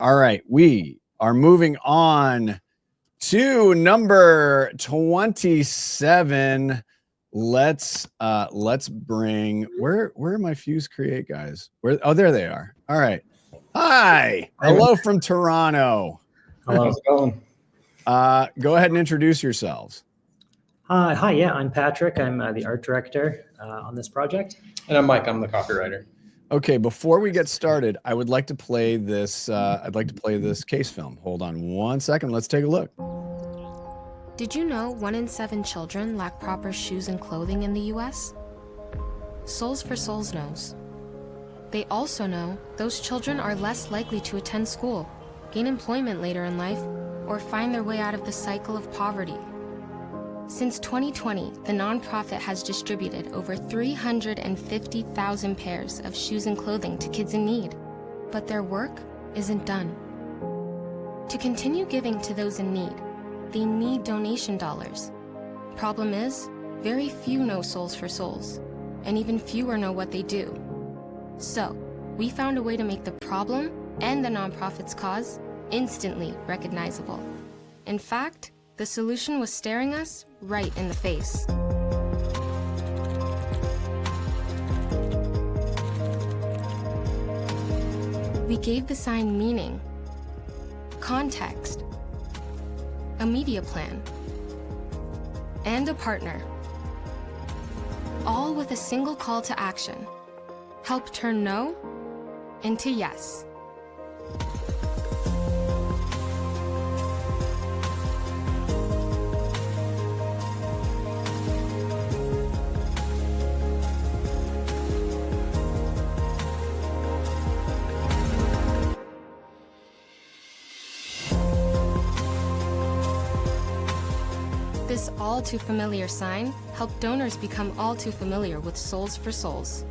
All right, we are moving on to number 27. Let's bring where are my Fuse Create guys? Oh, there they are. All right. Hi. Hello from Toronto. Hello. How's it going? Go ahead and introduce yourselves. Hi, yeah, I'm Patrick. I'm the art director on this project. And I'm Mike. I'm the copywriter. Okay, before we get started, I would like to play this. I'd like to play this case film. Hold on one second. Let's take a look. Did you know 1 in 7 children lack proper shoes and clothing in the US? Souls4Soles knows. They also know those children are less likely to attend school, gain employment later in life, or find their way out of the cycle of poverty. Since 2020, the nonprofit has distributed over 350,000 pairs of shoes and clothing to kids in need, but their work isn't done. To continue giving to those in need, they need donation dollars. Problem is, very few know Souls4Soles, and even fewer know what they do. So, we found a way to make the problem and the nonprofit's cause instantly recognizable. In fact, the solution was staring us right in the face. We gave the sign meaning, context, a media plan, and a partner, all with a single call to action. Help turn no into yes. This all too familiar sign helped donors become all too familiar with Souls4Soles,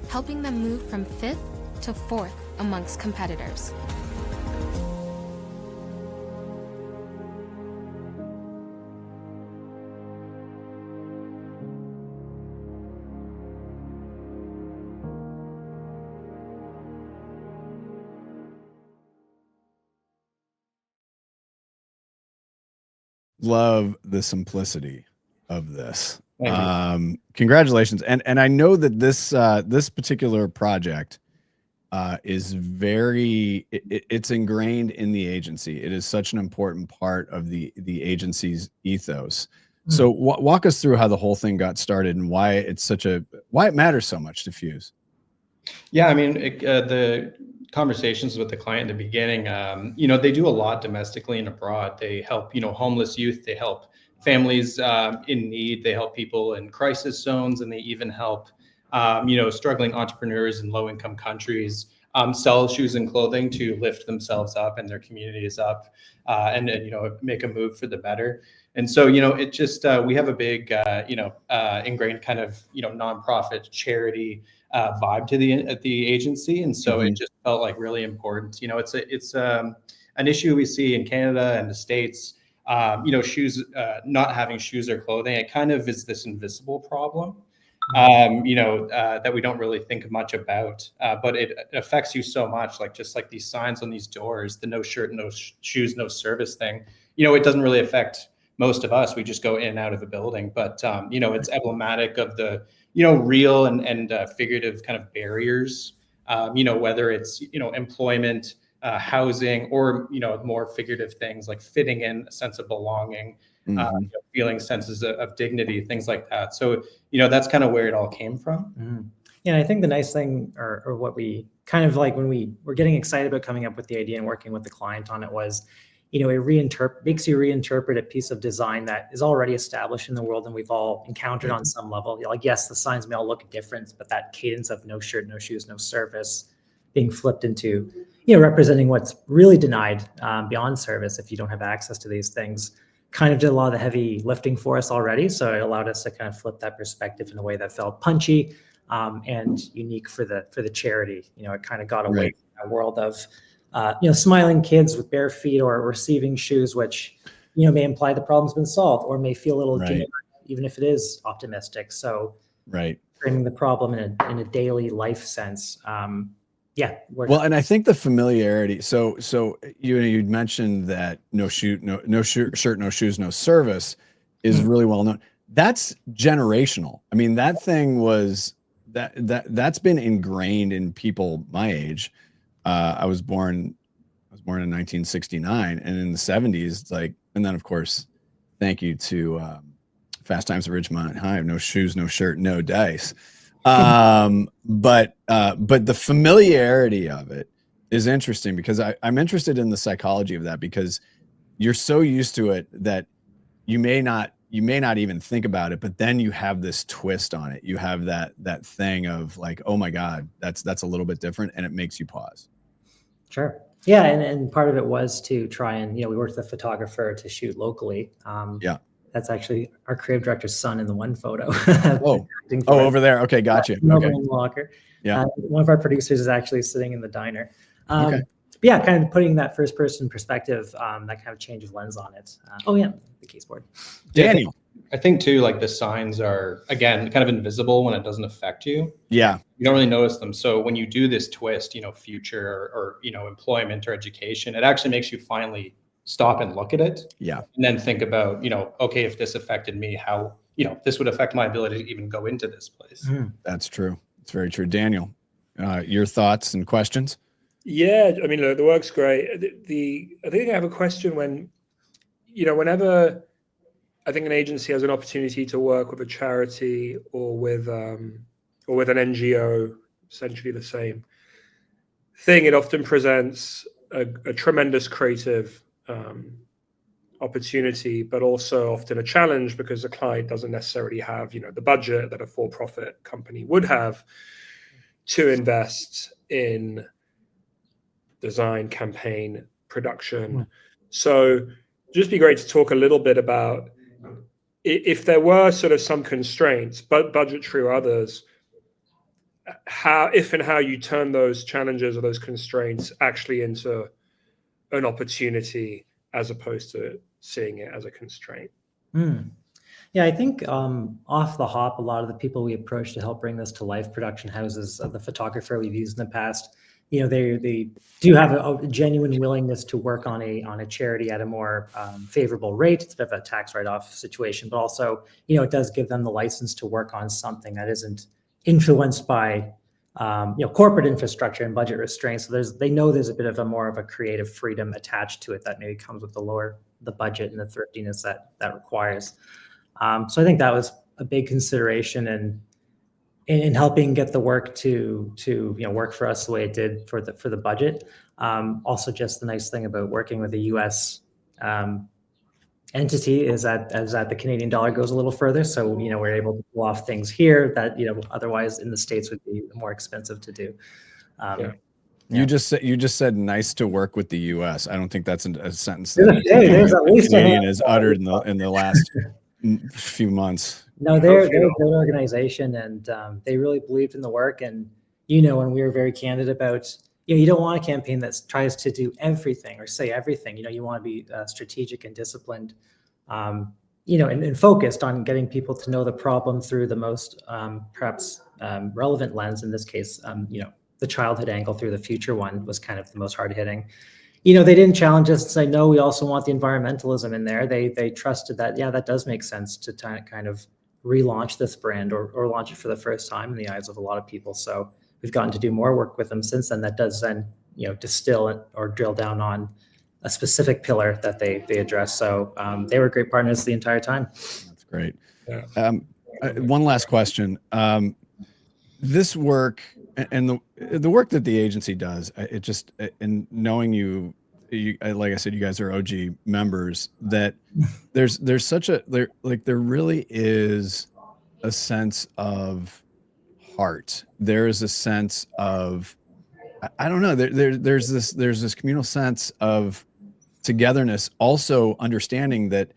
helping them move from 5th to 4th amongst competitors. Love the simplicity of this. Congratulations. And I know that this this particular project is it's ingrained in the agency. It is such an important part of the agency's ethos. So walk us through how the whole thing got started and why it matters so much to Fuse. Yeah, I mean, the conversations with the client in the beginning, they do a lot domestically and abroad. They help, homeless youth. They help families in need. They help people in crisis zones, and they even help, struggling entrepreneurs in low-income countries sell shoes and clothing to lift themselves up and their communities up, and make a move for the better. And so, it just we have a big, ingrained kind of nonprofit charity vibe to the agency, and so it just felt like really important. It's an issue we see in Canada and the States. Shoes, not having shoes or clothing, it kind of is this invisible problem. That we don't really think much about, but it affects you so much. Like just like these signs on these doors, the no shirt, no shoes, no service thing. It doesn't really affect most of us. We just go in and out of the building, but it's emblematic of the real and figurative kind of barriers. Whether it's employment, housing, or more figurative things like fitting in, a sense of belonging, feeling senses of dignity, things like that. So that's kind of where it all came from. Yeah, I think the nice thing, or what we kind of like when we were getting excited about coming up with the idea and working with the client on it was, it makes you reinterpret a piece of design that is already established in the world and we've all encountered on some level. Like, yes, the signs may all look different, but that cadence of no shirt, no shoes, no service being flipped into, representing what's really denied beyond service if you don't have access to these things, kind of did a lot of the heavy lifting for us already. So it allowed us to kind of flip that perspective in a way that felt punchy and unique for the charity. It kind of got away from that world of smiling kids with bare feet or receiving shoes, which, may imply the problem's been solved or may feel a little generic, even if it is optimistic. So framing the problem in a daily life sense, Yeah. Well, and I think the familiarity. So you'd mentioned that no shirt, no shoes, no service is really well known. That's generational. I mean, that thing was that's been ingrained in people my age. I was born in 1969, and in the 70s, it's like, and then of course, thank you to Fast Times at Ridgemont High, no shoes, no shirt, no dice. But the familiarity of it is interesting, because I'm interested in the psychology of that, because you're so used to it that you may not even think about it, but then you have this twist on it. You have that thing of like, oh my God, that's a little bit different, and it makes you pause. Sure. Yeah, and part of it was to try and, we worked with a photographer to shoot locally. Yeah. That's actually our creative director's son in the one photo. Oh, over there. Okay, gotcha. Okay. Walker. Yeah. One of our producers is actually sitting in the diner. Okay. But yeah, kind of putting that first person perspective, that kind of change of lens on it. Oh yeah, the case board. Daniel. I think too, like the signs are, again, kind of invisible when it doesn't affect you. Yeah. You don't really notice them. So when you do this twist, future or employment or education, it actually makes you finally stop and look at it. Yeah. And then think about, okay, if this affected me, how, this would affect my ability to even go into this place. That's true. It's very true. Daniel, your thoughts and questions? Yeah, I mean, look, the work's great. I think I have a question when, whenever I think an agency has an opportunity to work with a charity or with an NGO, essentially the same thing, it often presents a tremendous creative opportunity, but also often a challenge, because the client doesn't necessarily have, the budget that a for-profit company would have to invest in design, campaign, production. So just be great to talk a little bit about, if there were sort of some constraints, but budgetary or others, how you turn those challenges or those constraints actually into an opportunity, as opposed to seeing it as a constraint. Yeah, I think off the hop, a lot of the people we approach to help bring this to life, production houses, the photographer we've used in the past, they do have a genuine willingness to work on a charity at a more favorable rate. It's a bit of a tax write-off situation, but also, it does give them the license to work on something that isn't influenced by corporate infrastructure and budget restraints. So they know there's a bit of more of a creative freedom attached to it that maybe comes with the budget and the thriftiness that requires. So I think that was a big consideration in helping get the work to work for us the way it did for the budget. Also, just the nice thing about working with a U.S. Entity is that the Canadian dollar goes a little further. So we're able to pull off things here that otherwise in the States would be more expensive to do. You just said nice to work with the U.S. I don't think that's a sentence there's at least Canadian has uttered in the last few months. No, they're a good organization, and they really believed in the work. And when we were very candid about, you don't want a campaign that tries to do everything or say everything. You want to be strategic and disciplined, and focused on getting people to know the problem through the most perhaps relevant lens. In this case, the childhood angle through the future one was kind of the most hard hitting. They didn't challenge us and say, no, we also want the environmentalism in there. They trusted that, that does make sense to kind of relaunch this brand or launch it for the first time in the eyes of a lot of people. So we've gotten to do more work with them since then that does then, distill or drill down on a specific pillar that they address. So they were great partners the entire time. That's great. Yeah. One last question. This work and the work that the agency does, it just, and knowing you, like I said, you guys are OG members, that there's there really is a sense of heart. There is a sense of, I don't know, there's this communal sense of togetherness, also understanding that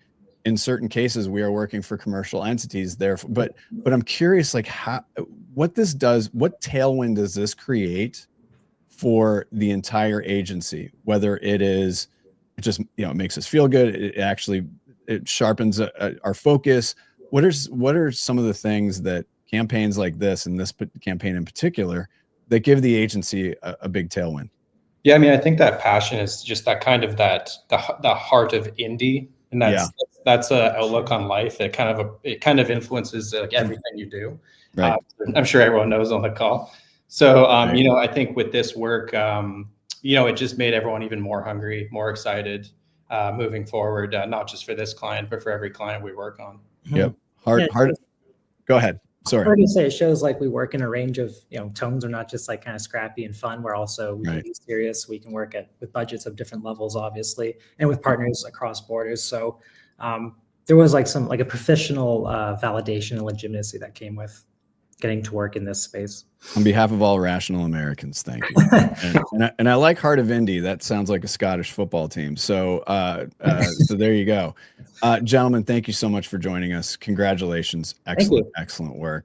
in certain cases we are working for commercial entities there, but I'm curious, like what tailwind does this create for the entire agency? Whether it is, it just, it makes us feel good. It sharpens our focus. What are some of the things that campaigns like this, and this campaign in particular, the agency a big tailwind. Yeah, I mean, I think that passion is just that kind of the heart of indie, and that's a outlook on life. It kind of influences like everything you do. Right. I'm sure everyone knows on the call. So you know, I think with this work, you know, it just made everyone even more hungry, more excited, moving forward, not just for this client, but for every client we work on. Yep. Hard. Go ahead. Sorry. Hard to say. It shows like we work in a range of, you know, tones. We're not just like kind of scrappy and fun. We're also, we can be serious. We can work with budgets of different levels, obviously, and with partners across borders. So there was like a professional validation and legitimacy that came with getting to work in this space. On behalf of all rational Americans, thank you. and I like Heart of Indy. That sounds like a Scottish football team. So so there you go. Gentlemen, thank you so much for joining us. Congratulations. Excellent work.